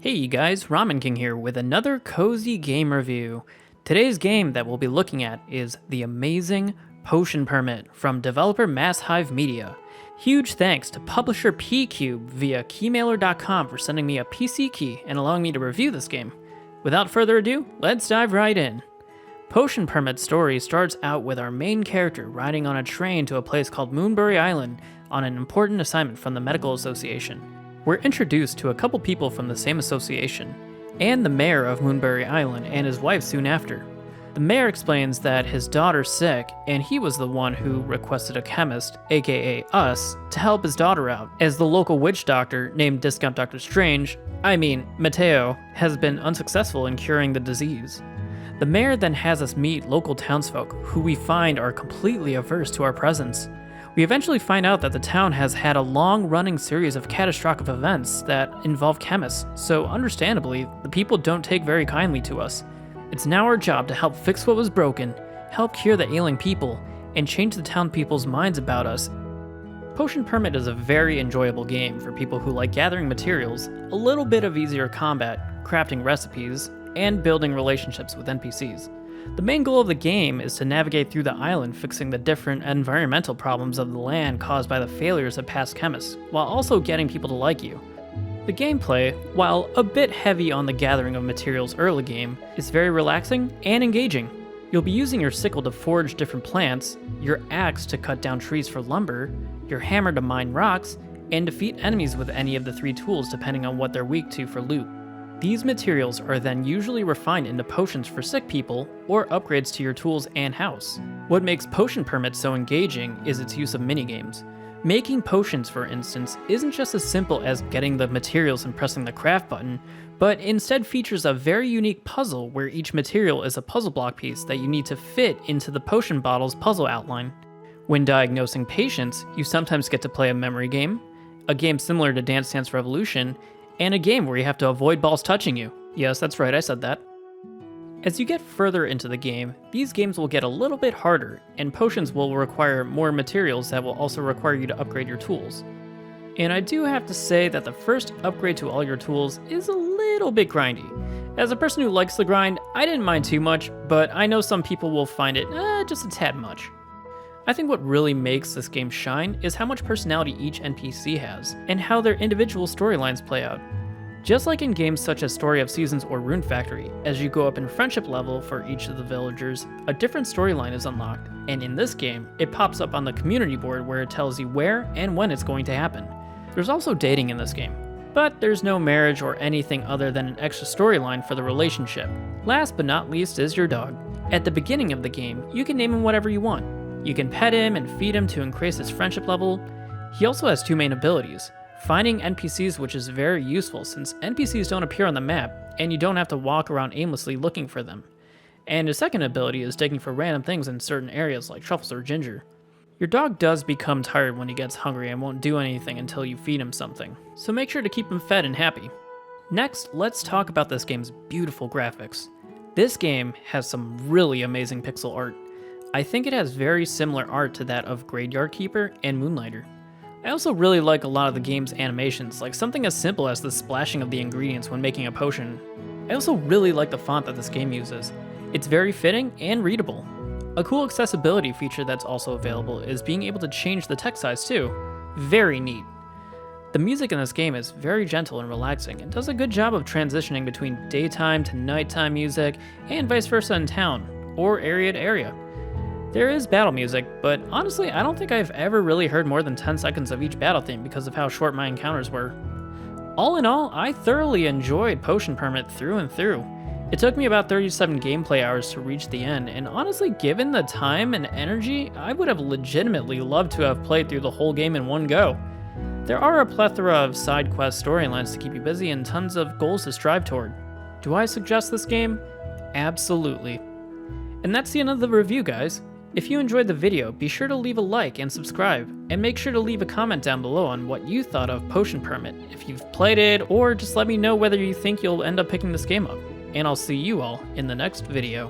Hey you guys, Ramen King here with another cozy game review. Today's game that we'll be looking at is the amazing Potion Permit from developer Mass Hive Media. Huge thanks to publisher PQube via keymailer.com for sending me a PC key and allowing me to review this game. Without further ado, let's dive right in. Potion Permit's story starts out with our main character riding on a train to a place called Moonbury Island on an important assignment from the Medical Association. We're introduced to a couple people from the same association, and the mayor of Moonbury Island and his wife soon after. The mayor explains that his daughter's sick, and he was the one who requested a chemist, aka us, to help his daughter out, as the local witch doctor, named Discount Dr. Strange, Mateo, has been unsuccessful in curing the disease. The mayor then has us meet local townsfolk, who we find are completely averse to our presence. We eventually find out that the town has had a long-running series of catastrophic events that involve chemists, so understandably, the people don't take very kindly to us. It's now our job to help fix what was broken, help cure the ailing people, and change the town people's minds about us. Potion Permit is a very enjoyable game for people who like gathering materials, a little bit of easier combat, crafting recipes, and building relationships with NPCs. The main goal of the game is to navigate through the island fixing the different environmental problems of the land caused by the failures of past chemists, while also getting people to like you. The gameplay, while a bit heavy on the gathering of materials early game, is very relaxing and engaging. You'll be using your sickle to forge different plants, your axe to cut down trees for lumber, your hammer to mine rocks, and defeat enemies with any of the three tools depending on what they're weak to for loot. These materials are then usually refined into potions for sick people, or upgrades to your tools and house. What makes Potion Permit so engaging is its use of minigames. Making potions, for instance, isn't just as simple as getting the materials and pressing the craft button, but instead features a very unique puzzle where each material is a puzzle block piece that you need to fit into the potion bottle's puzzle outline. When diagnosing patients, you sometimes get to play a memory game, a game similar to Dance Dance Revolution, and a game where you have to avoid balls touching you. Yes, that's right, I said that. As you get further into the game, these games will get a little bit harder, and potions will require more materials that will also require you to upgrade your tools. And I do have to say that the first upgrade to all your tools is a little bit grindy. As a person who likes the grind, I didn't mind too much, but I know some people will find it just a tad much. I think what really makes this game shine is how much personality each NPC has, and how their individual storylines play out. Just like in games such as Story of Seasons or Rune Factory, as you go up in friendship level for each of the villagers, a different storyline is unlocked, and in this game, it pops up on the community board where it tells you where and when it's going to happen. There's also dating in this game, but there's no marriage or anything other than an extra storyline for the relationship. Last but not least is your dog. At the beginning of the game, you can name him whatever you want. You can pet him and feed him to increase his friendship level. He also has two main abilities: finding NPCs, which is very useful since NPCs don't appear on the map, and you don't have to walk around aimlessly looking for them. And his second ability is digging for random things in certain areas like truffles or ginger. Your dog does become tired when he gets hungry and won't do anything until you feed him something, so make sure to keep him fed and happy. Next, let's talk about this game's beautiful graphics. This game has some really amazing pixel art. I think it has very similar art to that of Graveyard Keeper and Moonlighter. I also really like a lot of the game's animations, like something as simple as the splashing of the ingredients when making a potion. I also really like the font that this game uses. It's very fitting and readable. A cool accessibility feature that's also available is being able to change the text size too. Very neat. The music in this game is very gentle and relaxing and does a good job of transitioning between daytime to nighttime music and vice versa in town, or area to area. There is battle music, but honestly, I don't think I've ever really heard more than 10 seconds of each battle theme because of how short my encounters were. All in all, I thoroughly enjoyed Potion Permit through and through. It took me about 37 gameplay hours to reach the end, and honestly, given the time and energy, I would have legitimately loved to have played through the whole game in one go. There are a plethora of side quest storylines to keep you busy and tons of goals to strive toward. Do I suggest this game? Absolutely. And that's the end of the review, guys. If you enjoyed the video, be sure to leave a like and subscribe, and make sure to leave a comment down below on what you thought of Potion Permit, if you've played it, or just let me know whether you think you'll end up picking this game up. And I'll see you all in the next video.